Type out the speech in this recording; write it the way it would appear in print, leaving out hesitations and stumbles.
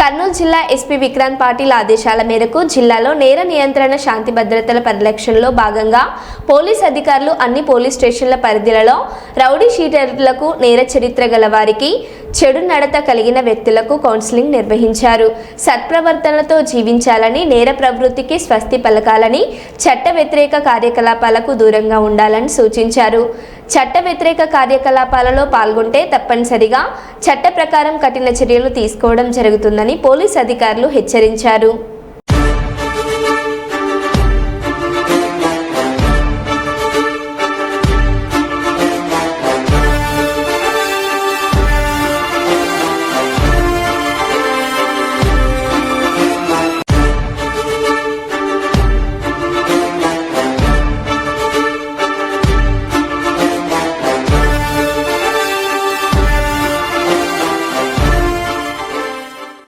కర్నూలు జిల్లా ఎస్పీ విక్రాంత్ పాటిల్ ఆదేశాల మేరకు జిల్లాలో నేర నియంత్రణ శాంతి భద్రతల పరిరక్షణలో భాగంగా పోలీస్ అధికారులు అన్ని పోలీస్ స్టేషన్ల పరిధిలలో రౌడీ షీటర్లకు, నేర చరిత్ర గల వారికి, చెడు నడత కలిగిన వ్యక్తులకు కౌన్సిలింగ్ నిర్వహించారు. సత్ప్రవర్తనతో జీవించాలని, నేర ప్రవృత్తికి స్వస్తి పలకాలని, చట్ట వ్యతిరేక కార్యకలాపాలకు దూరంగా ఉండాలని సూచించారు. చట్ట వ్యతిరేక కార్యకలాపాలలో పాల్గొంటే తప్పనిసరిగా చట్ట ప్రకారం కఠిన చర్యలు తీసుకోవడం జరుగుతుందని పోలీస్ అధికారులు హెచ్చరించారు.